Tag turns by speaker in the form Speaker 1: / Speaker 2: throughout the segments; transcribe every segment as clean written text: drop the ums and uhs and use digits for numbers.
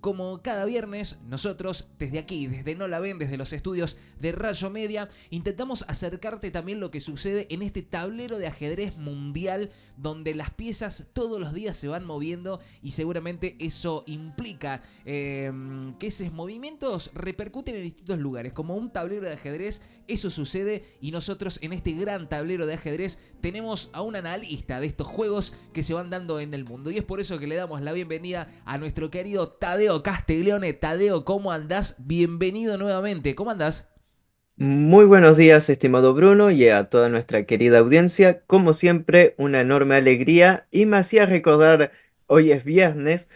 Speaker 1: Como cada viernes, nosotros desde aquí, desde No La Ven, desde los estudios de Rayo Media, intentamos acercarte también lo que sucede en este tablero de ajedrez mundial donde las piezas todos los días se van moviendo y seguramente eso implica que esos movimientos repercuten en distintos lugares. Como un tablero de ajedrez, eso sucede y nosotros en este gran tablero de ajedrez tenemos a un analista de estos juegos que se van dando en el mundo. Y es por eso que le damos la bienvenida a nuestro querido Tadeo Castiglione. Tadeo, ¿cómo andás? Bienvenido nuevamente. ¿Cómo andás?
Speaker 2: Muy buenos días, estimado Bruno, y a toda nuestra querida audiencia. Como siempre, una enorme alegría y me hacía recordar, hoy es viernes,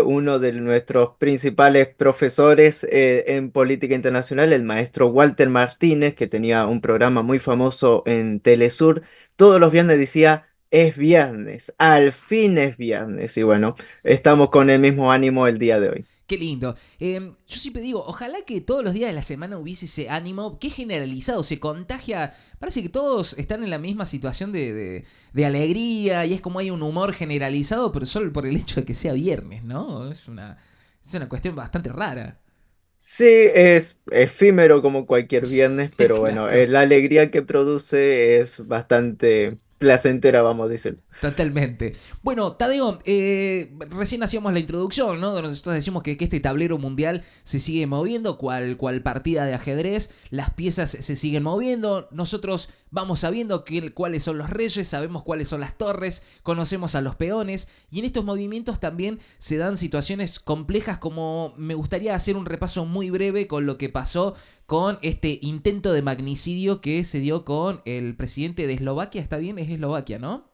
Speaker 2: uno de nuestros principales profesores en política internacional, el maestro Walter Martínez, que tenía un programa muy famoso en Telesur. Todos los viernes decía, es viernes, al fin es viernes. Y bueno, estamos con el mismo ánimo el día de hoy.
Speaker 1: Qué lindo. Yo siempre digo, ojalá que todos los días de la semana hubiese ese ánimo que es generalizado, se contagia. Parece que todos están en la misma situación de alegría y es como hay un humor generalizado, pero solo por el hecho de que sea viernes, ¿no? Es una cuestión bastante rara.
Speaker 2: Sí, es efímero como cualquier viernes, pero bueno,
Speaker 1: Claro.
Speaker 2: la alegría que produce es bastante placentera, vamos a decir.
Speaker 1: Totalmente. Bueno, Tadeo, recién hacíamos la introducción, ¿no? Nosotros decimos que este tablero mundial se sigue moviendo, cual partida de ajedrez, las piezas se siguen moviendo, nosotros vamos sabiendo cuáles son los reyes, sabemos cuáles son las torres, conocemos a los peones, y en estos movimientos también se dan situaciones complejas como me gustaría hacer un repaso muy breve con lo que pasó con este intento de magnicidio que se dio con el presidente de Eslovaquia, ¿está bien? Es Eslovaquia, ¿no?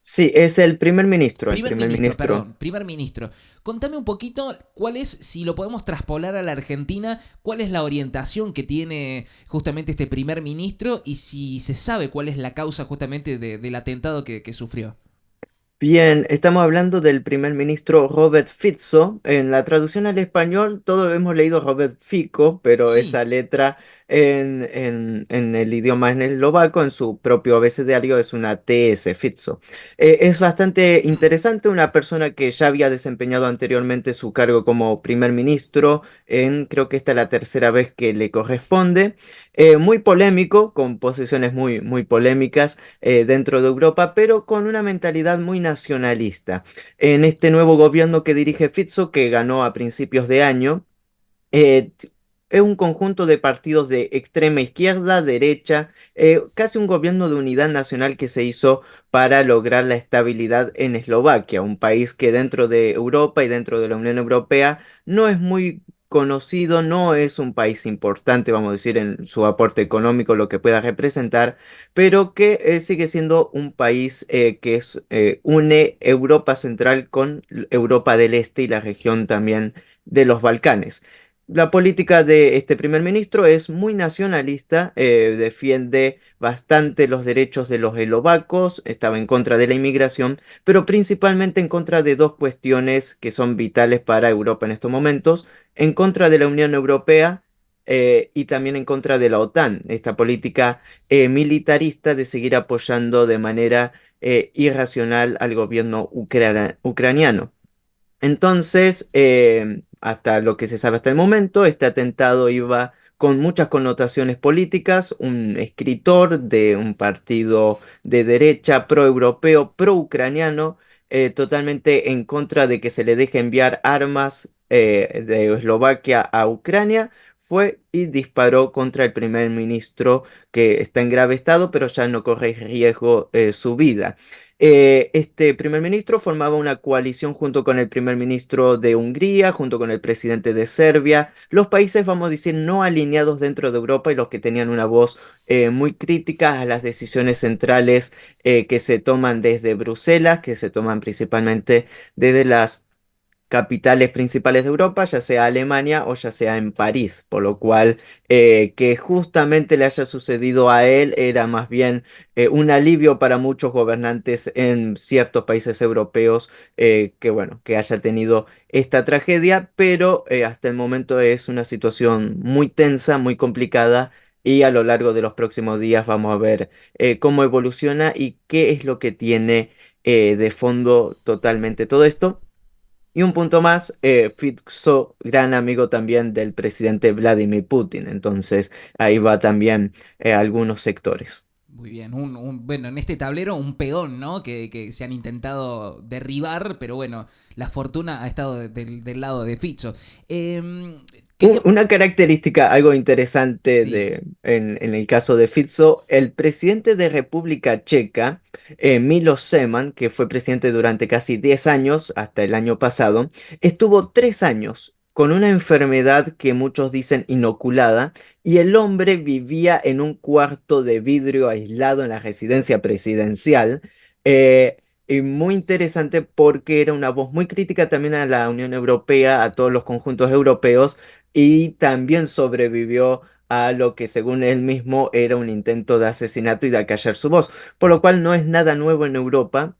Speaker 2: Sí, es el
Speaker 1: Primer
Speaker 2: primer
Speaker 1: ministro,
Speaker 2: ministro.
Speaker 1: perdón, primer ministro. Contame un poquito cuál es, si lo podemos traspolar a la Argentina, cuál es la orientación que tiene justamente este primer ministro y si se sabe cuál es la causa justamente del atentado que sufrió.
Speaker 2: Bien, estamos hablando del primer ministro Robert Fico. En la traducción al español, todos hemos leído Robert Fico, pero
Speaker 1: Sí.
Speaker 2: esa letra en el idioma en eslovaco, en su propio abecedario, es una TS, Fico. Es bastante interesante, una persona que ya había desempeñado anteriormente su cargo como primer ministro, creo que esta es la tercera vez que le corresponde. Muy polémico, con posiciones muy polémicas dentro de Europa, pero con una mentalidad muy nacionalista. En este nuevo gobierno que dirige Fico, que ganó a principios de año, es un conjunto de partidos de extrema izquierda, derecha, casi un gobierno de unidad nacional que se hizo para lograr la estabilidad en Eslovaquia, un país que dentro de Europa y dentro de la Unión Europea no es muy conocido, no es un país importante, vamos a decir, en su aporte económico, lo que pueda representar, pero que sigue siendo un país une Europa Central con Europa del Este y la región también de los Balcanes. La política de este primer ministro es muy nacionalista, defiende bastante los derechos de los eslovacos, estaba en contra de la inmigración, pero principalmente en contra de dos cuestiones que son vitales para Europa en estos momentos, en contra de la Unión Europea y también en contra de la OTAN, esta política militarista de seguir apoyando de manera irracional al gobierno ucraniano. Entonces, hasta lo que se sabe hasta el momento, este atentado iba con muchas connotaciones políticas. Un escritor de un partido de derecha pro-europeo, pro-ucraniano, totalmente en contra de que se le deje enviar armas de Eslovaquia a Ucrania, fue y disparó contra el primer ministro que está en grave estado, pero ya no corre riesgo su vida. Este primer ministro formaba una coalición junto con el primer ministro de Hungría, junto con el presidente de Serbia, los países, vamos a decir, no alineados dentro de Europa y los que tenían una voz muy crítica a las decisiones centrales que se toman desde Bruselas, que se toman principalmente desde las capitales principales de Europa, ya sea Alemania o ya sea en París, por lo cual que justamente le haya sucedido a él era más bien un alivio para muchos gobernantes en ciertos países europeos que bueno, que haya tenido esta tragedia, pero hasta el momento es una situación muy tensa, muy complicada. Y a lo largo de los próximos días vamos a ver cómo evoluciona y qué es lo que tiene de fondo totalmente todo esto. Y un punto más, Fico, gran amigo también del presidente Vladimir Putin. Entonces, ahí va también algunos sectores.
Speaker 1: Muy bien, bueno, en este tablero un peón, ¿no? Que se han intentado derribar, pero bueno, la fortuna ha estado del lado de Fitzo. Quería...
Speaker 2: Una característica algo interesante
Speaker 1: Sí.
Speaker 2: en el caso de Fico, el presidente de República Checa, Miloš Zeman, que fue presidente durante casi 10 años, hasta el año pasado, estuvo 3 años con una enfermedad que muchos dicen inoculada, y el hombre vivía en un cuarto de vidrio aislado en la residencia presidencial. Y muy interesante porque era una voz muy crítica también a la Unión Europea, a todos los conjuntos europeos, y también sobrevivió a lo que según él mismo era un intento de asesinato y de acallar su voz, por lo cual no es nada nuevo en Europa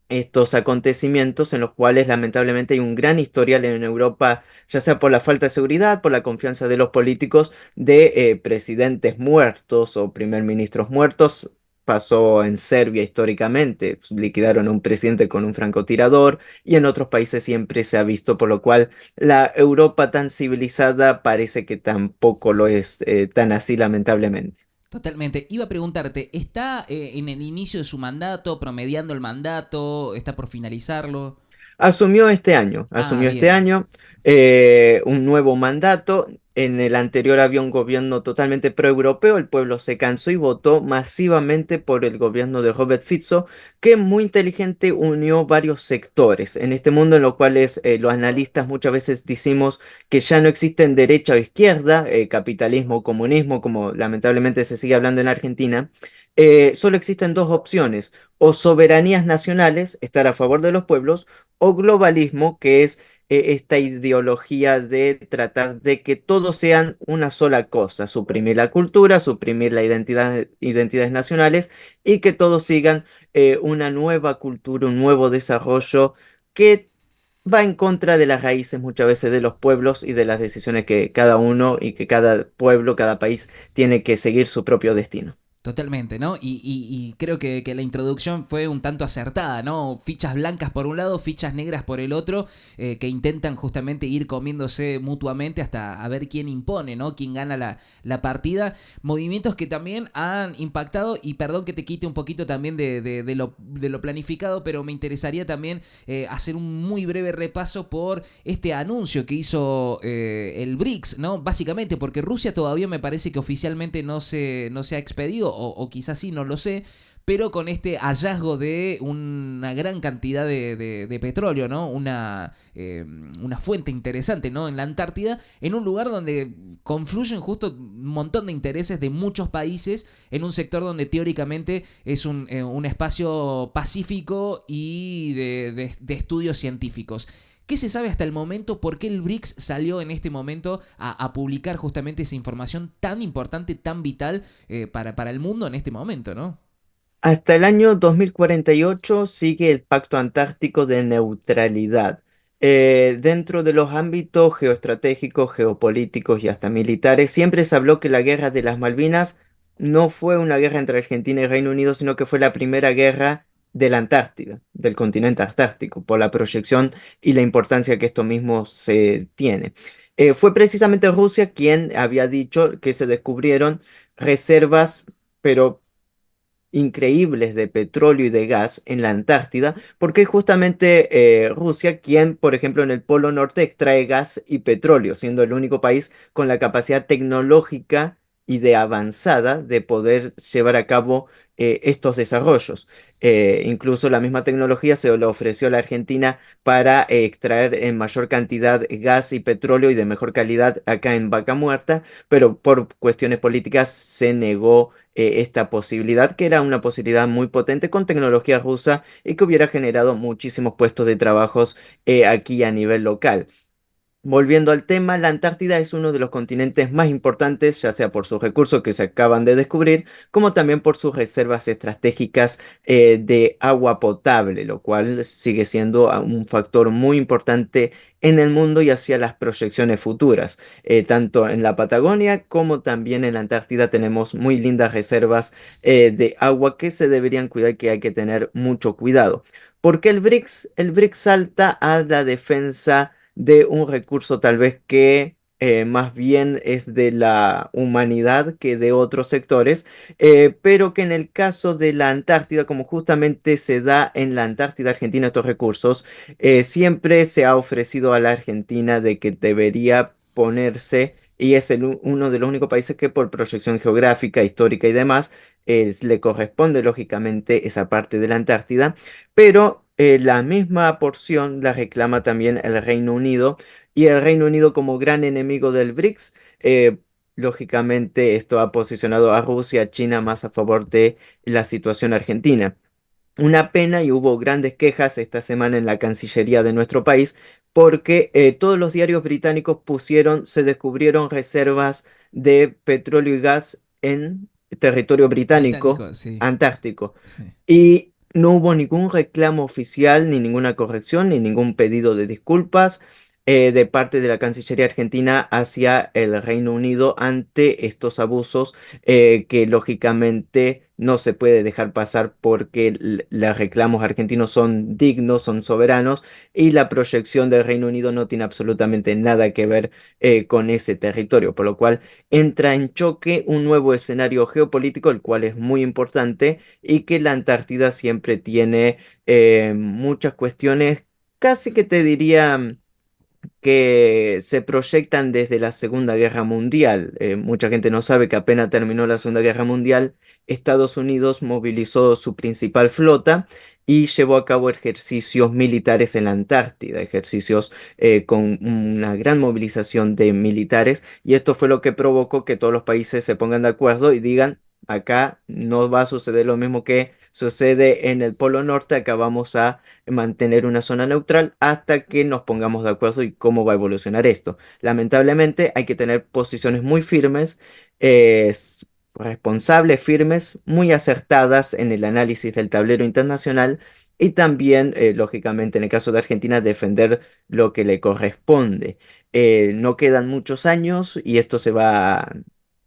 Speaker 2: estos acontecimientos en los cuales lamentablemente hay un gran historial en Europa, ya sea por la falta de seguridad, por la confianza de los políticos, de presidentes muertos o primer ministros muertos. Pasó en Serbia históricamente, pues, liquidaron a un presidente con un francotirador, y en otros países siempre se ha visto, por lo cual la Europa tan civilizada parece que tampoco lo es tan así lamentablemente.
Speaker 1: Totalmente. Iba a preguntarte, ¿está en el inicio de su mandato, promediando el mandato, está por finalizarlo?
Speaker 2: Asumió este
Speaker 1: Bien.
Speaker 2: año un nuevo mandato. En el anterior había un gobierno totalmente proeuropeo, el pueblo se cansó y votó masivamente por el gobierno de Robert Fico, que muy inteligente unió varios sectores. En este mundo en lo cual los analistas muchas veces decimos que ya no existen derecha o izquierda, capitalismo o comunismo, como lamentablemente se sigue hablando en Argentina, solo existen dos opciones: o soberanías nacionales, estar a favor de los pueblos, o globalismo, que es esta ideología de tratar de que todos sean una sola cosa, suprimir la cultura, suprimir la identidades nacionales, y que todos sigan una nueva cultura, un nuevo desarrollo que va en contra de las raíces muchas veces de los pueblos y de las decisiones que cada uno y que cada pueblo, cada país tiene que seguir su propio destino.
Speaker 1: Totalmente, ¿no? Y creo que la introducción fue un tanto acertada, ¿no? Fichas blancas por un lado, fichas negras por el otro, que intentan justamente ir comiéndose mutuamente hasta a ver quién impone, ¿no? Quién gana la partida. Movimientos que también han impactado, y perdón que te quite un poquito también de lo planificado, pero me interesaría también hacer un muy breve repaso por este anuncio que hizo el BRICS, ¿no? Básicamente porque Rusia todavía me parece que oficialmente no se ha expedido, o quizás sí, no lo sé, pero con este hallazgo de una gran cantidad de petróleo, ¿no? Una fuente interesante, ¿no? En la Antártida, en un lugar donde confluyen justo un montón de intereses de muchos países, en un sector donde teóricamente es un espacio pacífico y de estudios científicos. ¿Qué se sabe hasta el momento? ¿Por qué el BRICS salió en este momento a publicar justamente esa información tan importante, tan vital para el mundo en este momento, ¿no?
Speaker 2: Hasta el año 2048 sigue el Pacto Antártico de Neutralidad. Dentro de los ámbitos geoestratégicos, geopolíticos y hasta militares, siempre se habló que la Guerra de las Malvinas no fue una guerra entre Argentina y Reino Unido, sino que fue la primera guerra de la Antártida, del continente antártico, por la proyección y la importancia que esto mismo se tiene. Fue precisamente Rusia quien había dicho que se descubrieron reservas, pero increíbles de petróleo y de gas en la Antártida, porque es justamente Rusia quien, por ejemplo, en el Polo Norte extrae gas y petróleo, siendo el único país con la capacidad tecnológica y de avanzada de poder llevar a cabo estos desarrollos. Incluso la misma tecnología se le ofreció a la Argentina para extraer en mayor cantidad gas y petróleo y de mejor calidad acá en Vaca Muerta, pero por cuestiones políticas se negó esta posibilidad, que era una posibilidad muy potente con tecnología rusa y que hubiera generado muchísimos puestos de trabajos aquí a nivel local. Volviendo al tema, la Antártida es uno de los continentes más importantes, ya sea por sus recursos que se acaban de descubrir, como también por sus reservas estratégicas de agua potable, lo cual sigue siendo un factor muy importante en el mundo y hacia las proyecciones futuras. Tanto en la Patagonia como también en la Antártida tenemos muy lindas reservas de agua que se deberían cuidar, que hay que tener mucho cuidado. Porque el BRICS salta a la defensa de un recurso tal vez que más bien es de la humanidad que de otros sectores, pero que en el caso de la Antártida, como justamente se da en la Antártida Argentina estos recursos, siempre se ha ofrecido a la Argentina de que debería ponerse, y es uno de los únicos países que por proyección geográfica, histórica y demás, le corresponde lógicamente esa parte de la Antártida, pero la misma porción la reclama también el Reino Unido, y el Reino Unido como gran enemigo del BRICS, lógicamente esto ha posicionado a Rusia, China más a favor de la situación argentina. Una pena, y hubo grandes quejas esta semana en la Cancillería de nuestro país porque todos los diarios británicos se descubrieron reservas de petróleo y gas en territorio británico
Speaker 1: Británico, sí.
Speaker 2: antártico.
Speaker 1: Sí.
Speaker 2: Y no hubo ningún reclamo oficial, ni ninguna corrección, ni ningún pedido de disculpas de parte de la Cancillería argentina hacia el Reino Unido ante estos abusos, que lógicamente no se puede dejar pasar porque los reclamos argentinos son dignos, son soberanos, y la proyección del Reino Unido no tiene absolutamente nada que ver con ese territorio, por lo cual entra en choque un nuevo escenario geopolítico, el cual es muy importante, y que la Antártida siempre tiene muchas cuestiones, casi que te diría que se proyectan desde la Segunda Guerra Mundial. Mucha gente no sabe que apenas terminó la Segunda Guerra Mundial, Estados Unidos movilizó su principal flota y llevó a cabo ejercicios militares en la Antártida, ejercicios con una gran movilización de militares, y esto fue lo que provocó que todos los países se pongan de acuerdo y digan, acá no va a suceder lo mismo que sucede en el Polo Norte, acá vamos a mantener una zona neutral hasta que nos pongamos de acuerdo y cómo va a evolucionar esto. Lamentablemente hay que tener posiciones muy firmes, responsables, firmes, muy acertadas en el análisis del tablero internacional, y también, lógicamente, en el caso de Argentina, defender lo que le corresponde. No quedan muchos años y esto se va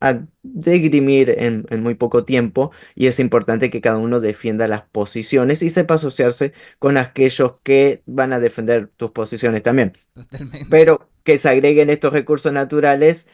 Speaker 2: a degrimir en muy poco tiempo, y es importante que cada uno defienda las posiciones y sepa asociarse con aquellos que van a defender tus posiciones también.
Speaker 1: Totalmente.
Speaker 2: Pero que se agreguen estos recursos naturales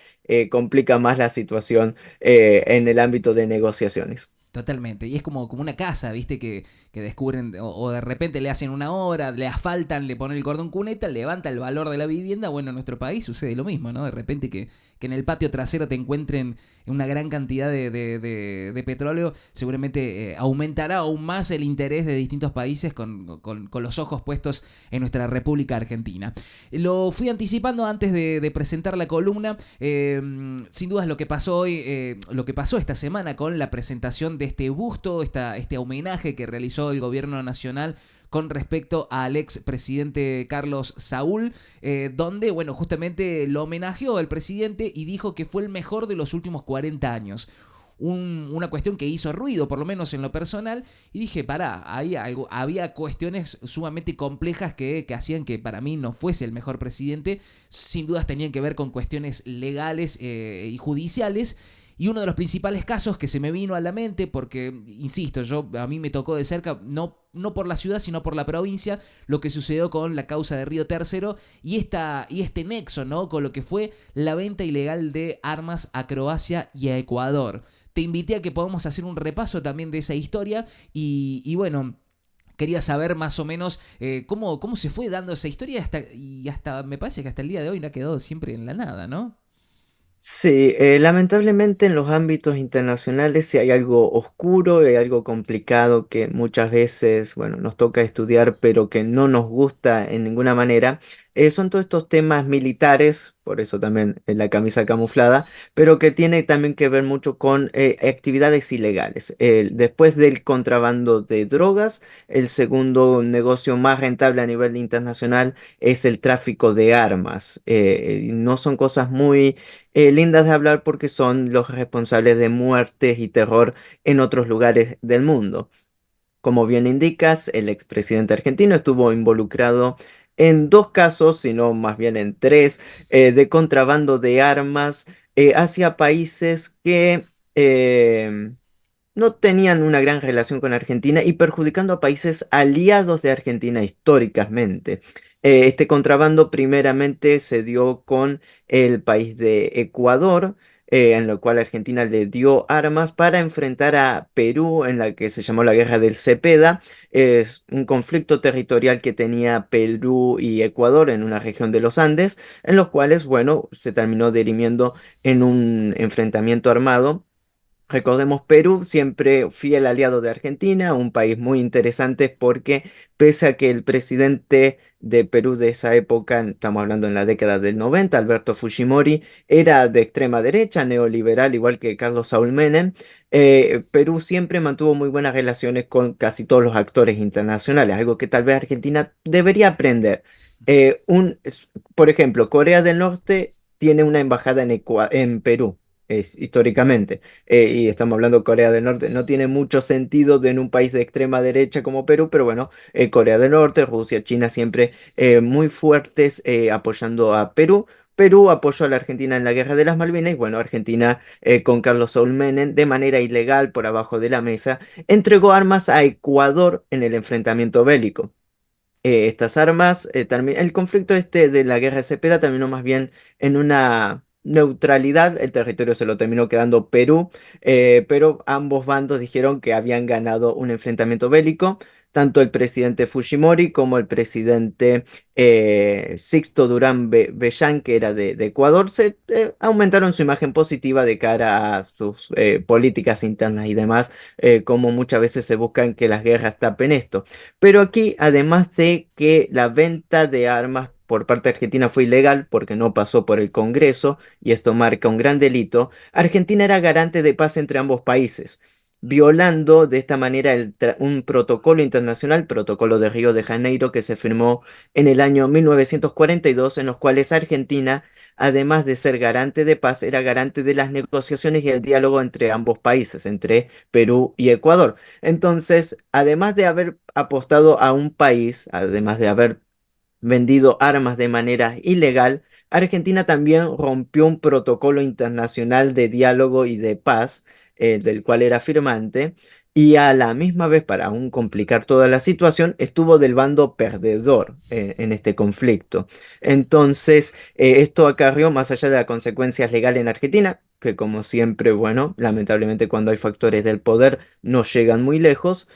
Speaker 2: complica más la situación en el ámbito de negociaciones.
Speaker 1: Totalmente. Y es como una casa, ¿viste? Que descubren, o de repente le hacen una obra, le asfaltan, le ponen el cordón cuneta, levanta el valor de la vivienda. Bueno, en nuestro país sucede lo mismo, ¿no? De repente que en el patio trasero te encuentren una gran cantidad de petróleo, seguramente aumentará aún más el interés de distintos países con los ojos puestos en nuestra República Argentina. Lo fui anticipando antes de presentar la columna. Sin dudas lo que pasó hoy, lo que pasó esta semana con la presentación de este busto, este homenaje que realizó el gobierno nacional con respecto al ex presidente Carlos Saúl, donde, bueno, justamente lo homenajeó el presidente y dijo que fue el mejor de los últimos 40 años. Una cuestión que hizo ruido, por lo menos en lo personal, y dije, pará, había cuestiones sumamente complejas que hacían que para mí no fuese el mejor presidente. Sin dudas tenían que ver con cuestiones legales y judiciales. Y uno de los principales casos que se me vino a la mente, porque, insisto, a mí me tocó de cerca, no por la ciudad, sino por la provincia, lo que sucedió con la causa de Río Tercero y este nexo, ¿no? Con lo que fue la venta ilegal de armas a Croacia y a Ecuador. Te invité a que podamos hacer un repaso también de esa historia y bueno, quería saber más o menos cómo se fue dando esa historia y hasta me parece que hasta el día de hoy no ha quedado siempre en la nada, ¿no?
Speaker 2: Sí, lamentablemente en los ámbitos internacionales sí hay algo oscuro y hay algo complicado que muchas veces, bueno, nos toca estudiar, pero que no nos gusta en ninguna manera. Son todos estos temas militares, por eso también en la camisa camuflada, pero que tiene también que ver mucho con actividades ilegales. Después del contrabando de drogas, el segundo negocio más rentable a nivel internacional es el tráfico de armas. No son cosas muy lindas de hablar porque son los responsables de muertes y terror en otros lugares del mundo. Como bien indicas, el expresidente argentino estuvo involucrado en dos casos, sino más bien en tres, de contrabando de armas hacia países que no tenían una gran relación con Argentina y perjudicando a países aliados de Argentina históricamente. Este contrabando primeramente se dio con el país de Ecuador, en lo cual Argentina le dio armas para enfrentar a Perú en la que se llamó la Guerra del Cepeda. Es un conflicto territorial que tenía Perú y Ecuador en una región de los Andes, en los cuales, bueno, se terminó dirimiendo en un enfrentamiento armado. Recordemos, Perú, siempre fiel aliado de Argentina, un país muy interesante porque pese a que el presidente de Perú de esa época, estamos hablando en la década del 90, Alberto Fujimori, era de extrema derecha, neoliberal, igual que Carlos Saúl Menem, Perú siempre mantuvo muy buenas relaciones con casi todos los actores internacionales, algo que tal vez Argentina debería aprender. Por ejemplo, Corea del Norte tiene una embajada en Perú, históricamente, y estamos hablando de Corea del Norte, no tiene mucho sentido en un país de extrema derecha como Perú, pero bueno, Corea del Norte, Rusia, China siempre muy fuertes apoyando a Perú. Perú apoyó a la Argentina en la Guerra de las Malvinas y bueno, Argentina con Carlos Saúl Menem de manera ilegal por abajo de la mesa entregó armas a Ecuador en el enfrentamiento bélico. Estas armas, el conflicto este de la guerra de Cepeda terminó más bien en una neutralidad, el territorio se lo terminó quedando Perú, pero ambos bandos dijeron que habían ganado un enfrentamiento bélico. Tanto el presidente Fujimori como el presidente Sixto Durán Bellán, que era de Ecuador, aumentaron su imagen positiva de cara a sus políticas internas y demás, como muchas veces se buscan que las guerras tapen esto. Pero aquí, además de que la venta de armas por parte de Argentina fue ilegal porque no pasó por el Congreso y esto marca un gran delito, Argentina era garante de paz entre ambos países, violando de esta manera un protocolo internacional, Protocolo de Río de Janeiro, que se firmó en el año 1942, en los cuales Argentina, además de ser garante de paz, era garante de las negociaciones y el diálogo entre ambos países, entre Perú y Ecuador. Entonces, además de haber apostado a un país, además de haber vendido armas de manera ilegal, Argentina también rompió un protocolo internacional de diálogo y de paz, del cual era firmante, y a la misma vez, para aún complicar toda la situación, estuvo del bando perdedor en este conflicto. Entonces, esto acarrió, más allá de las consecuencias legales en Argentina, que como siempre, bueno, lamentablemente cuando hay factores del poder no llegan muy lejos,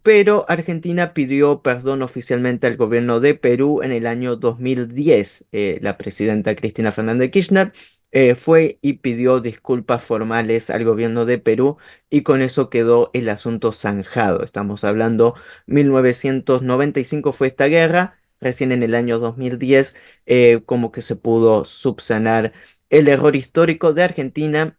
Speaker 2: pero Argentina pidió perdón oficialmente al gobierno de Perú en el año 2010. La presidenta Cristina Fernández de Kirchner fue y pidió disculpas formales al gobierno de Perú y con eso quedó el asunto zanjado. Estamos hablando 1995 fue esta guerra, recién en el año 2010 como que se pudo subsanar el error histórico de Argentina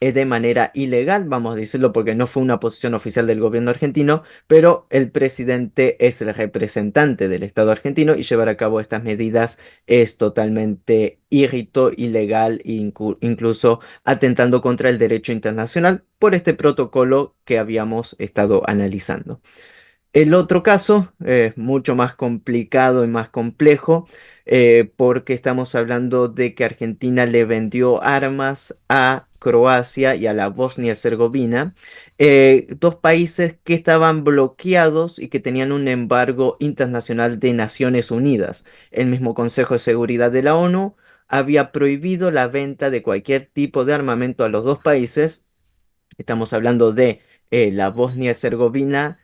Speaker 2: de manera ilegal, vamos a decirlo porque no fue una posición oficial del gobierno argentino, pero el presidente es el representante del Estado argentino y llevar a cabo estas medidas es totalmente irrito, ilegal e incluso atentando contra el derecho internacional por este protocolo que habíamos estado analizando. El otro caso es mucho más complicado y más complejo porque estamos hablando de que Argentina le vendió armas a Croacia y a la Bosnia-Herzegovina, dos países que estaban bloqueados y que tenían un embargo internacional de Naciones Unidas. El mismo Consejo de Seguridad de la ONU había prohibido la venta de cualquier tipo de armamento a los dos países. Estamos hablando de la Bosnia-Herzegovina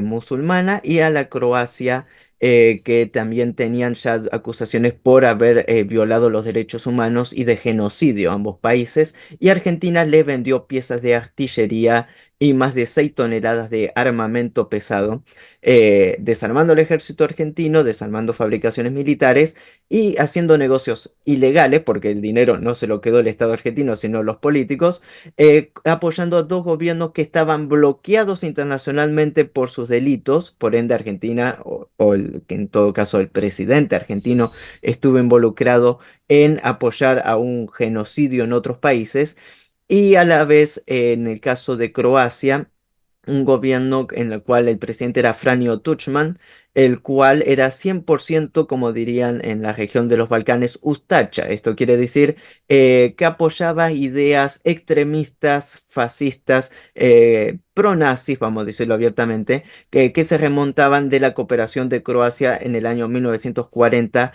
Speaker 2: musulmana y a la Croacia que también tenían ya acusaciones por haber violado los derechos humanos y de genocidio a ambos países. Y Argentina le vendió piezas de artillería y más de 6 toneladas de armamento pesado, desarmando el ejército argentino, desarmando fabricaciones militares y haciendo negocios ilegales, porque el dinero no se lo quedó el Estado argentino, sino los políticos apoyando a dos gobiernos que estaban bloqueados internacionalmente por sus delitos, por ende Argentina, que en todo caso el presidente argentino estuvo involucrado en apoyar a un genocidio en otros países, y a la vez en el caso de Croacia un gobierno en el cual el presidente era Franjo Tuđman, el cual era 100%, como dirían en la región de los Balcanes, ustacha. Esto quiere decir que apoyaba ideas extremistas, fascistas, pro-nazis, vamos a decirlo abiertamente, que se remontaban de la cooperación de Croacia en el año 1940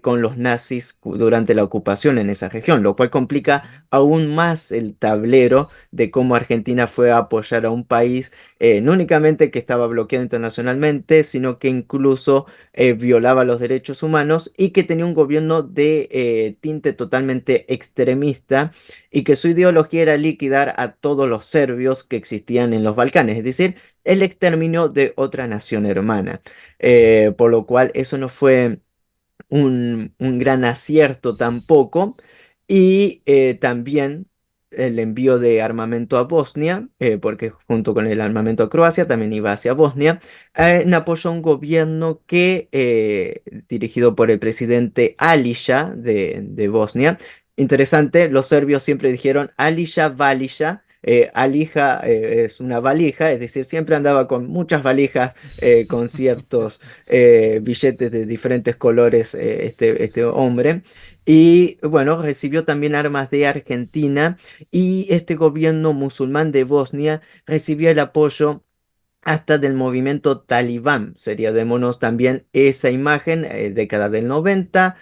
Speaker 2: con los nazis durante la ocupación en esa región, lo cual complica aún más el tablero de cómo Argentina fue a apoyar a un país no únicamente que estaba bloqueado internacionalmente, sino que incluso violaba los derechos humanos y que tenía un gobierno de tinte totalmente extremista y que su ideología era liquidar a todos los serbios que existían en los Balcanes, es decir, el exterminio de otra nación hermana. Por lo cual eso no fue un gran acierto tampoco. Y también el envío de armamento a Bosnia, porque junto con el armamento a Croacia también iba hacia Bosnia, en apoyo a un gobierno que, dirigido por el presidente Alija de Bosnia. Interesante, los serbios siempre dijeron Alija Valija. Alija es una valija, es decir, siempre andaba con muchas valijas con ciertos billetes de diferentes colores este hombre. Y bueno, recibió también armas de Argentina y este gobierno musulmán de Bosnia recibió el apoyo hasta del movimiento talibán. Sería démonos también esa imagen, década del 90,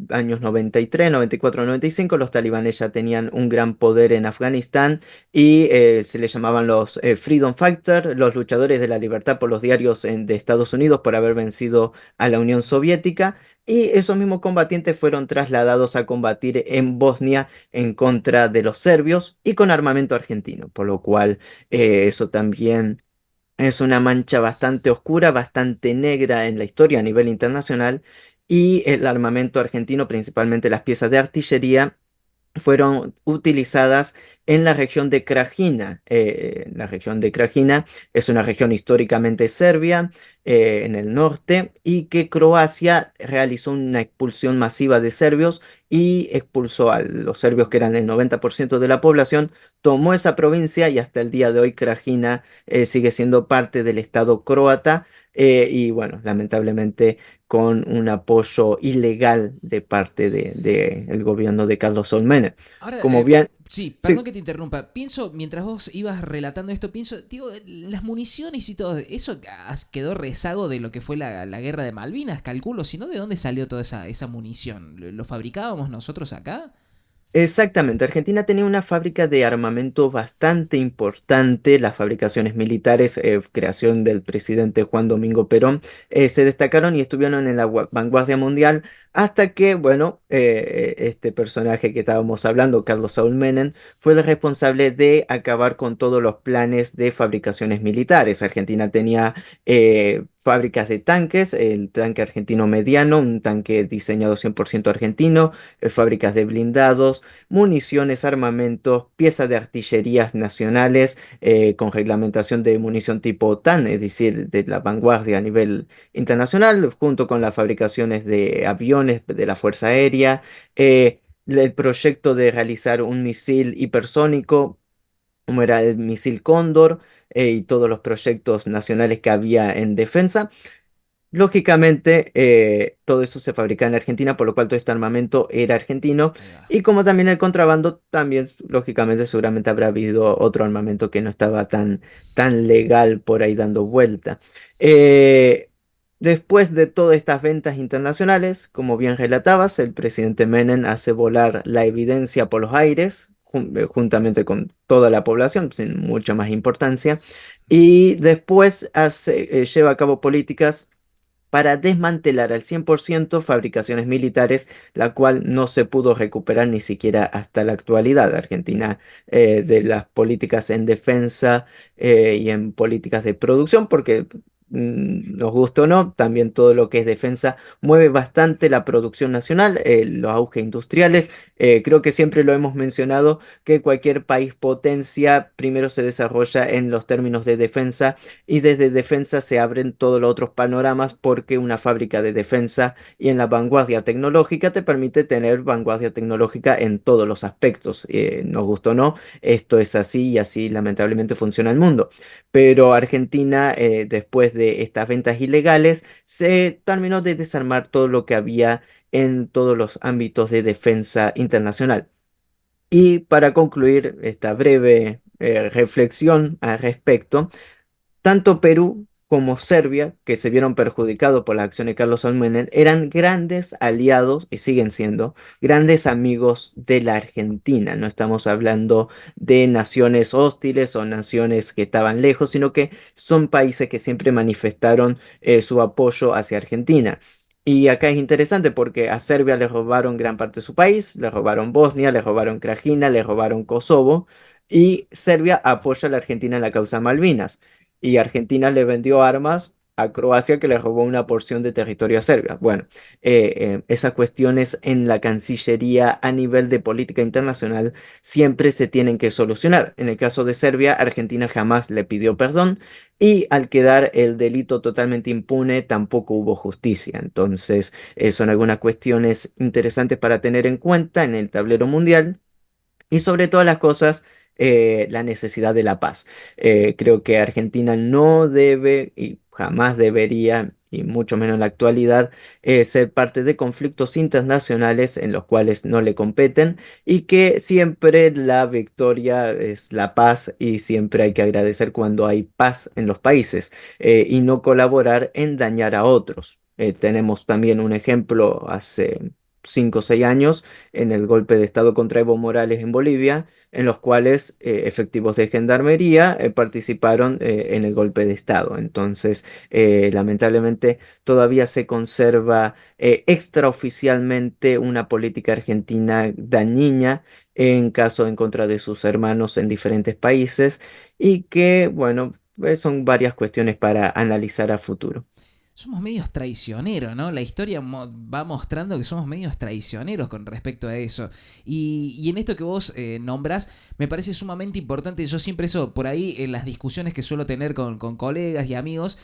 Speaker 2: años 93, 94, 95, los talibanes ya tenían un gran poder en Afganistán y se les llamaban los Freedom Fighters, los luchadores de la libertad por los diarios de Estados Unidos por haber vencido a la Unión Soviética. Y esos mismos combatientes fueron trasladados a combatir en Bosnia en contra de los serbios y con armamento argentino, por lo cual eso también es una mancha bastante oscura, bastante negra en la historia a nivel internacional y el armamento argentino, principalmente las piezas de artillería, fueron utilizadas en la región de Krajina. La región de Krajina es una región históricamente serbia en el norte y que Croacia realizó una expulsión masiva de serbios y expulsó a los serbios que eran el 90% de la población, tomó esa provincia y hasta el día de hoy Krajina sigue siendo parte del estado croata. Y bueno, lamentablemente con un apoyo ilegal de parte del gobierno de Carlos Saúl Menem.
Speaker 1: Ahora,
Speaker 2: Como bien,
Speaker 1: sí, perdón
Speaker 2: sí,
Speaker 1: que te interrumpa. Pienso, mientras vos ibas relatando esto, pienso, digo, las municiones y todo, eso quedó rezago de lo que fue la guerra de Malvinas, calculo, si no, ¿de dónde salió toda esa munición? ¿Lo fabricábamos nosotros acá?
Speaker 2: exactamente, Argentina tenía una fábrica de armamento bastante importante, las fabricaciones militares, creación del presidente Juan Domingo Perón, se destacaron y estuvieron en la vanguardia mundial hasta que, bueno, este personaje que estábamos hablando, Carlos Saúl Menem, fue el responsable de acabar con todos los planes de fabricaciones militares. Argentina tenía fábricas de tanques, el tanque argentino mediano, un tanque diseñado 100% argentino, fábricas de blindados, municiones, armamentos, piezas de artillerías nacionales con reglamentación de munición tipo OTAN, es decir, de la vanguardia a nivel internacional, junto con las fabricaciones de aviones de la Fuerza Aérea, el proyecto de realizar un misil hipersónico, como era el misil Cóndor, y todos los proyectos nacionales que había en defensa. Lógicamente, todo eso se fabricaba en Argentina, por lo cual todo este armamento era argentino.
Speaker 1: Ahí va.
Speaker 2: Y como también el contrabando, también lógicamente seguramente habrá habido otro armamento que no estaba tan legal por ahí dando vuelta. Eh, Después de todas estas ventas internacionales, como bien relatabas, el presidente Menem hace volar la evidencia por los aires, juntamente con toda la población, sin mucha más importancia. Y después lleva a cabo políticas para desmantelar al 100% fabricaciones militares, la cual no se pudo recuperar ni siquiera hasta la actualidad. Argentina, de las políticas en defensa y en políticas de producción, porque nos gusta o no, también todo lo que es defensa mueve bastante la producción nacional, los auges industriales. Creo que siempre lo hemos mencionado, que cualquier país potencia primero se desarrolla en los términos de defensa y desde defensa se abren todos los otros panoramas porque una fábrica de defensa y en la vanguardia tecnológica te permite tener vanguardia tecnológica en todos los aspectos. Nos gustó o no, esto es así y así lamentablemente funciona el mundo. Pero Argentina, después de estas ventas ilegales, se terminó de desarmar todo lo que había en todos los ámbitos de defensa internacional. Y para concluir esta breve reflexión al respecto, tanto Perú como Serbia, que se vieron perjudicados por las acciones de Carlos Almeida, eran grandes aliados y siguen siendo grandes amigos de la Argentina. No estamos hablando de naciones hostiles o naciones que estaban lejos, sino que son países que siempre manifestaron su apoyo hacia Argentina. Y acá es interesante porque a Serbia le robaron gran parte de su país, le robaron Bosnia, le robaron Krajina, le robaron Kosovo, y Serbia apoya a la Argentina en la causa Malvinas y Argentina le vendió armas a Croacia que le robó una porción de territorio a Serbia. Bueno, esas cuestiones en la Cancillería a nivel de política internacional siempre se tienen que solucionar. En el caso de Serbia, Argentina jamás le pidió perdón y al quedar el delito totalmente impune, tampoco hubo justicia. Entonces, son algunas cuestiones interesantes para tener en cuenta en el tablero mundial. Y sobre todas las cosas, la necesidad de la paz. Creo que Argentina no debe y jamás debería, y mucho menos en la actualidad, ser parte de conflictos internacionales en los cuales no le competen y que siempre la victoria es la paz y siempre hay que agradecer cuando hay paz en los países y no colaborar en dañar a otros. Tenemos también un ejemplo hace 5 o 6 años en el golpe de Estado contra Evo Morales en Bolivia, en los cuales efectivos de gendarmería participaron en el golpe de Estado. Entonces, lamentablemente, todavía se conserva extraoficialmente una política argentina dañina en caso en contra de sus hermanos en diferentes países y que, bueno, son varias cuestiones para analizar a futuro.
Speaker 1: Somos medios traicioneros, ¿no? La historia va mostrando que somos medios traicioneros con respecto a eso. Y en esto que vos nombras, me parece sumamente importante. Yo siempre eso, por ahí, en las discusiones que suelo tener con colegas y amigos,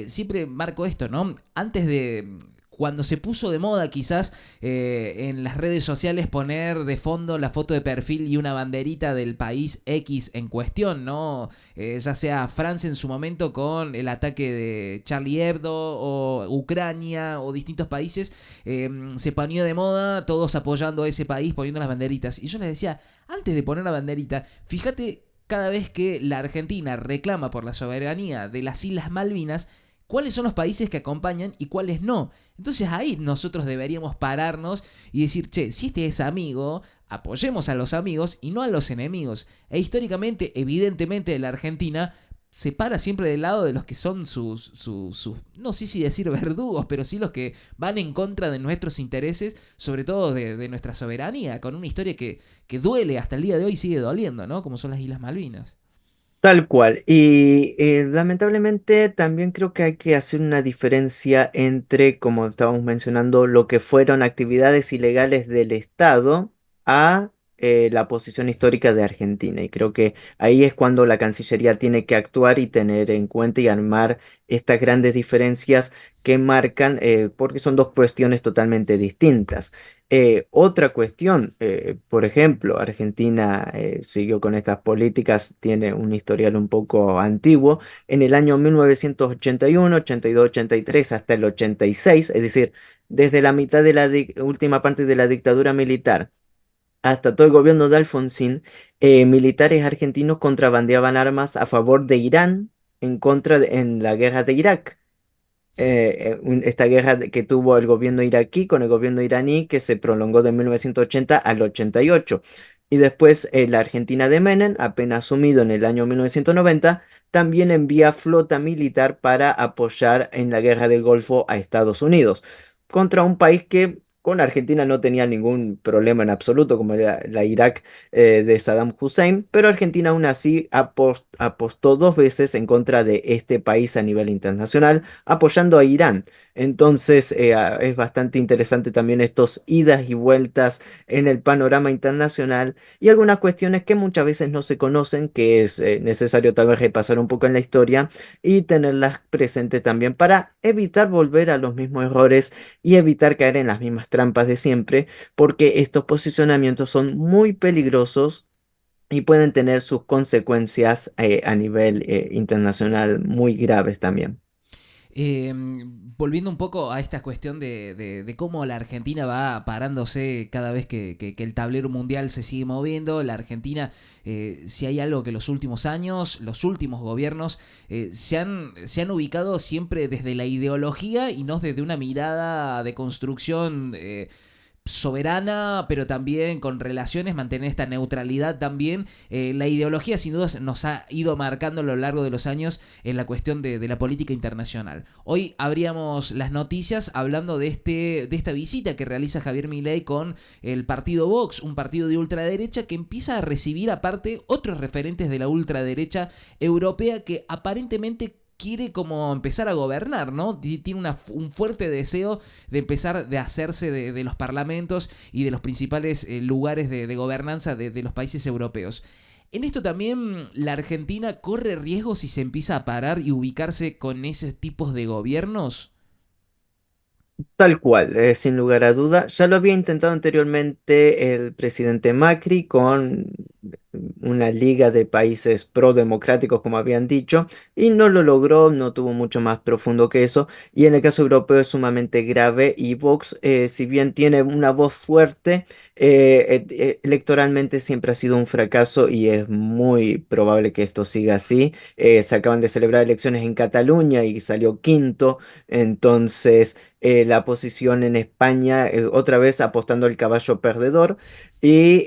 Speaker 1: siempre marco esto, ¿no? Antes de... Cuando se puso de moda quizás en las redes sociales poner de fondo la foto de perfil y una banderita del país X en cuestión, ¿no? Ya sea Francia en su momento con el ataque de Charlie Hebdo o Ucrania o distintos países, se ponía de moda todos apoyando a ese país poniendo las banderitas. Y yo les decía, antes de poner la banderita, fíjate cada vez que la Argentina reclama por la soberanía de las Islas Malvinas, cuáles son los países que acompañan y cuáles no. Entonces ahí nosotros deberíamos pararnos y decir, che, si este es amigo, apoyemos a los amigos y no a los enemigos. E históricamente, evidentemente, la Argentina se para siempre del lado de los que son no sé si decir verdugos, pero sí los que van en contra de nuestros intereses, sobre todo de nuestra soberanía, con una historia que duele hasta el día de hoy, sigue doliendo, ¿no? Como son las Islas Malvinas.
Speaker 2: Tal cual. Y lamentablemente también creo que hay que hacer una diferencia entre, como estábamos mencionando, lo que fueron actividades ilegales del Estado a la posición histórica de Argentina. Y creo que ahí es cuando la Cancillería tiene que actuar y tener en cuenta y armar estas grandes diferencias que marcan, porque son dos cuestiones totalmente distintas. Otra cuestión, por ejemplo, Argentina siguió con estas políticas, tiene un historial un poco antiguo. En el año 1981, 82, 83 hasta el 86, es decir, desde la mitad de la última parte de la dictadura militar hasta todo el gobierno de Alfonsín, militares argentinos contrabandeaban armas a favor de Irán en la guerra de Irak. Esta guerra que tuvo el gobierno iraquí con el gobierno iraní que se prolongó de 1980 al 88. Y después la Argentina de Menem, apenas asumido en el año 1990, también envía flota militar para apoyar en la guerra del Golfo a Estados Unidos, contra un país que con Argentina no tenía ningún problema en absoluto, como era la Irak de Saddam Hussein, pero Argentina aún así apostó 2 veces en contra de este país a nivel internacional apoyando a Irán. Entonces es bastante interesante también estos idas y vueltas en el panorama internacional y algunas cuestiones que muchas veces no se conocen, que es necesario tal vez repasar un poco en la historia y tenerlas presentes también para evitar volver a los mismos errores y evitar caer en las mismas trampas de siempre, porque estos posicionamientos son muy peligrosos y pueden tener sus consecuencias a nivel internacional muy graves también.
Speaker 1: Volviendo un poco a esta cuestión de cómo la Argentina va parándose cada vez que el tablero mundial se sigue moviendo, la Argentina, si hay algo que los últimos años, los últimos gobiernos se han ubicado siempre desde la ideología y no desde una mirada de construcción soberana, pero también con relaciones, mantener esta neutralidad también. La ideología sin duda nos ha ido marcando a lo largo de los años en la cuestión de la política internacional. Hoy abríamos las noticias hablando de esta visita que realiza Javier Milei con el partido Vox, un partido de ultraderecha que empieza a recibir aparte otros referentes de la ultraderecha europea que aparentemente quiere como empezar a gobernar, ¿no? Tiene un fuerte deseo de empezar de hacerse de los parlamentos y de los principales lugares de gobernanza de los países europeos. En esto también la Argentina corre riesgo si se empieza a parar y ubicarse con esos tipos de gobiernos.
Speaker 2: Tal cual, sin lugar a duda. Ya lo había intentado anteriormente el presidente Macri con una liga de países pro-democráticos, como habían dicho, y no lo logró, no tuvo mucho más profundo que eso. Y en el caso europeo es sumamente grave y Vox, si bien tiene una voz fuerte, electoralmente siempre ha sido un fracaso y es muy probable que esto siga así. Se acaban de celebrar elecciones en Cataluña y salió quinto, entonces la posición en España, otra vez apostando al caballo perdedor y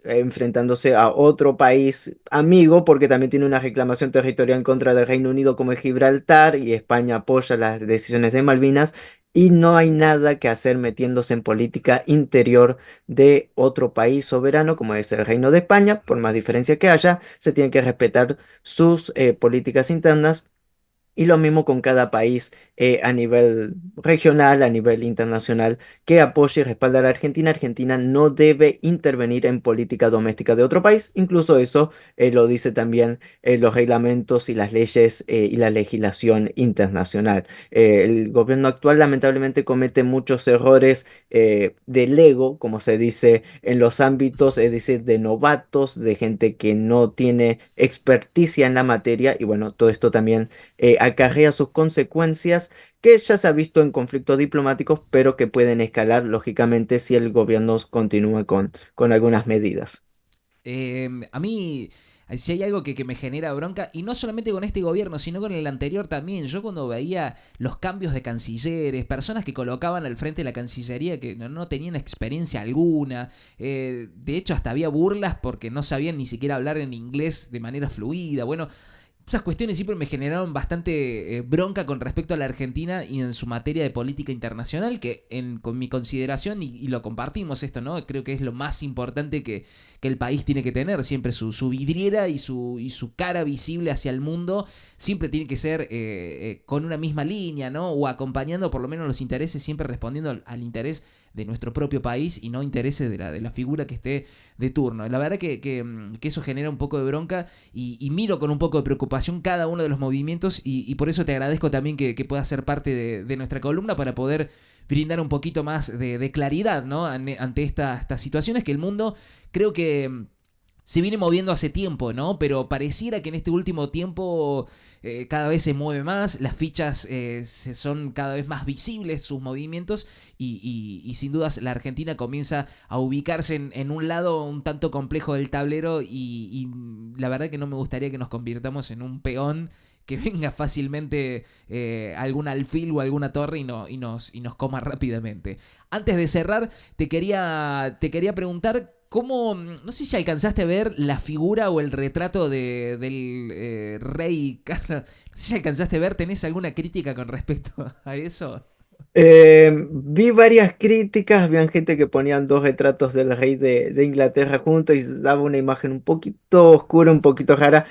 Speaker 2: enfrentándose a otro país amigo, porque también tiene una reclamación territorial en contra del Reino Unido como es Gibraltar, y España apoya las decisiones de Malvinas, y no hay nada que hacer metiéndose en política interior de otro país soberano como es el Reino de España. Por más diferencia que haya, se tienen que respetar sus políticas internas. Y lo mismo con cada país a nivel regional, a nivel internacional, que apoye y respalde a la Argentina. Argentina no debe intervenir en política doméstica de otro país. Incluso eso lo dice también los reglamentos y las leyes y la legislación internacional. El gobierno actual lamentablemente comete muchos errores del ego, como se dice en los ámbitos, es decir, de novatos, de gente que no tiene experticia en la materia. Y bueno, todo esto también acarrea sus consecuencias que ya se ha visto en conflictos diplomáticos, pero que pueden escalar lógicamente si el gobierno continúa con algunas medidas.
Speaker 1: A mí, si hay algo que me genera bronca, y no solamente con este gobierno, sino con el anterior también, yo cuando veía los cambios de cancilleres, personas que colocaban al frente de la Cancillería que no tenían experiencia alguna, de hecho hasta había burlas porque no sabían ni siquiera hablar en inglés de manera fluida, bueno, esas cuestiones siempre me generaron bastante bronca con respecto a la Argentina y en su materia de política internacional, que con mi consideración, y lo compartimos esto, ¿no? Creo que es lo más importante que el país tiene que tener, siempre su vidriera y su cara visible hacia el mundo, siempre tiene que ser con una misma línea, ¿no? O acompañando por lo menos los intereses, siempre respondiendo al interés de nuestro propio país y no intereses de la figura que esté de turno. La verdad que eso genera un poco de bronca y miro con un poco de preocupación cada uno de los movimientos y por eso te agradezco también que puedas ser parte de nuestra columna para poder brindar un poquito más de claridad, ¿no? Ante estas situaciones que el mundo creo que se viene moviendo hace tiempo, ¿no? Pero pareciera que en este último tiempo cada vez se mueve más, las fichas son cada vez más visibles sus movimientos y sin dudas la Argentina comienza a ubicarse en un lado un tanto complejo del tablero y la verdad que no me gustaría que nos convirtamos en un peón que venga fácilmente algún alfil o alguna torre y nos coma rápidamente. Antes de cerrar, te quería preguntar cómo, no sé si alcanzaste a ver la figura o el retrato del rey Carlos. No sé si alcanzaste a ver, ¿tenés alguna crítica con respecto a eso?
Speaker 2: Vi varias críticas, habían gente que ponían dos retratos del rey de Inglaterra juntos y daba una imagen un poquito oscura, un poquito rara,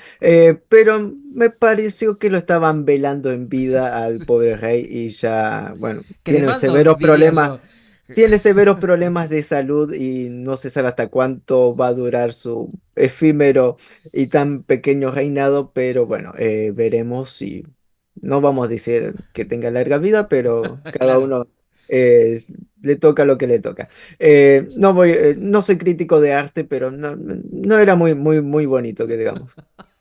Speaker 2: pero me pareció que lo estaban velando en vida al pobre rey y ya, bueno,
Speaker 1: Cremando, diría yo.
Speaker 2: tiene severos problemas de salud y no se sabe hasta cuánto va a durar su efímero y tan pequeño reinado, pero bueno, veremos si no vamos a decir que tenga larga vida, pero cada
Speaker 1: Claro.
Speaker 2: uno le toca lo que le toca. No soy crítico de arte, pero no era muy bonito que digamos.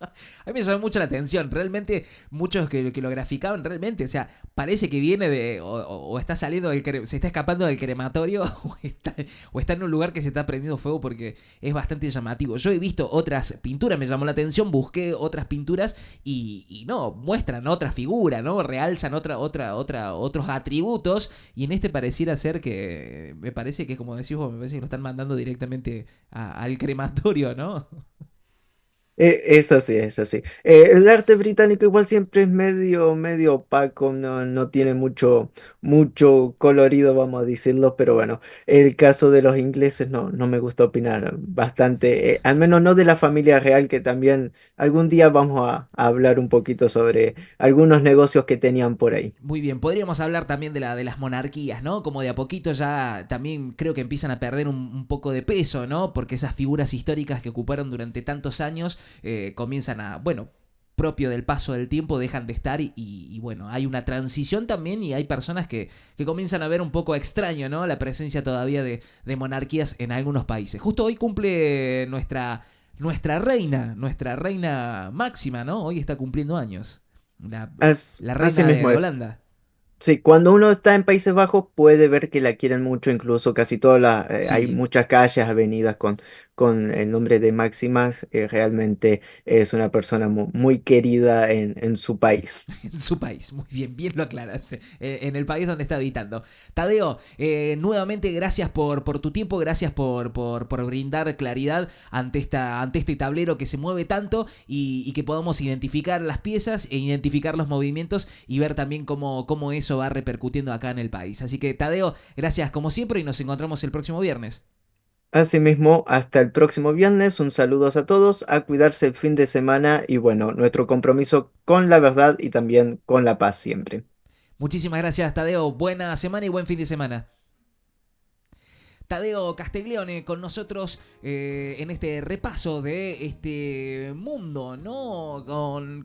Speaker 1: A mí me llamó mucho la atención. Realmente, muchos que lo graficaban, realmente, o sea, parece que viene de. O está saliendo se está escapando del crematorio, o está en un lugar que se está prendiendo fuego porque es bastante llamativo. Yo he visto otras pinturas, me llamó la atención, busqué otras pinturas y no, muestran otra figura, ¿no? Realzan otros atributos. Y en este pareciera ser que. Me parece que, como decís vos, me parece que lo están mandando directamente al crematorio, ¿no?
Speaker 2: Es así, es así. El arte británico igual siempre es medio opaco, no tiene mucho colorido, vamos a decirlo, pero bueno, el caso de los ingleses no me gusta opinar bastante, al menos no de la familia real, que también algún día vamos a hablar un poquito sobre algunos negocios que tenían por ahí.
Speaker 1: Muy bien, podríamos hablar también de las monarquías, ¿no? Como de a poquito ya también creo que empiezan a perder un poco de peso, ¿no? Porque esas figuras históricas que ocuparon durante tantos años comienzan a, bueno, propio del paso del tiempo dejan de estar y bueno, hay una transición también y hay personas que comienzan a ver un poco extraño, ¿no? La presencia todavía de monarquías en algunos países. Justo hoy cumple nuestra reina máxima, ¿no? Hoy está cumpliendo años. La
Speaker 2: Así
Speaker 1: reina
Speaker 2: mismo
Speaker 1: de
Speaker 2: es.
Speaker 1: Holanda.
Speaker 2: Sí, cuando uno está en Países Bajos puede ver que la quieren mucho, incluso casi todas hay
Speaker 1: Sí,
Speaker 2: muchas calles, avenidas con el nombre de Máximas. Realmente es una persona muy querida en su país.
Speaker 1: en su país. Muy bien, bien lo aclaras. En el país donde está habitando. Tadeo, nuevamente gracias por tu tiempo, gracias por brindar claridad ante este tablero que se mueve tanto y que podamos identificar las piezas e identificar los movimientos y ver también cómo eso va repercutiendo acá en el país. Así que, Tadeo, gracias como siempre y nos encontramos el próximo viernes.
Speaker 2: Asimismo, hasta el próximo viernes, un saludo a todos, a cuidarse el fin de semana y bueno, nuestro compromiso con la verdad y también con la paz siempre.
Speaker 1: Muchísimas gracias, Tadeo. Buena semana y buen fin de semana. Tadeo Castiglione con nosotros en este repaso de este mundo, ¿no?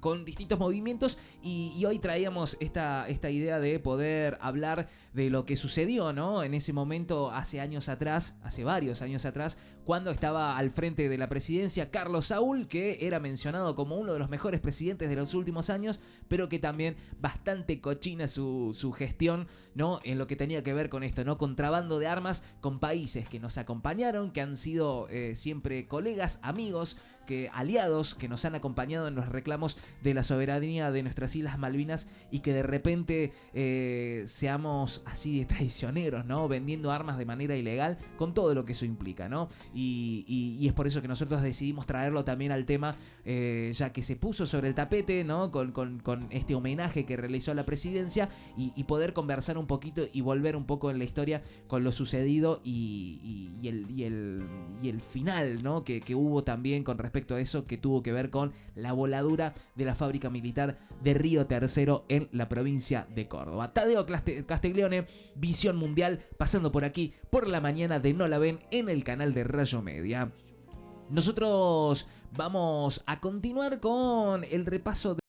Speaker 1: Con distintos movimientos y hoy traíamos esta idea de poder hablar de lo que sucedió, ¿no? En ese momento, hace varios años atrás, cuando estaba al frente de la presidencia Carlos Saúl, que era mencionado como uno de los mejores presidentes de los últimos años, pero que también bastante cochina su gestión, ¿no? En lo que tenía que ver con esto, ¿no? Contrabando de armas con países que nos acompañaron, que han sido siempre colegas, amigos, aliados, que nos han acompañado en los reclamos de la soberanía de nuestras Islas Malvinas y que de repente seamos así de traicioneros, ¿no? Vendiendo armas de manera ilegal, con todo lo que eso implica, ¿no? Y es por eso que nosotros decidimos traerlo también al tema, ya que se puso sobre el tapete, ¿no? Con este homenaje que realizó la presidencia y poder conversar un poquito y volver un poco en la historia con lo sucedido y el final, ¿no? Que hubo también con respecto a eso, que tuvo que ver con la voladura de la fábrica militar de Río Tercero en la provincia de Córdoba. Tadeo Castiglione, Visión Mundial, pasando por aquí por la mañana de No la ven en el canal de Rayo Media. Nosotros vamos a continuar con el repaso de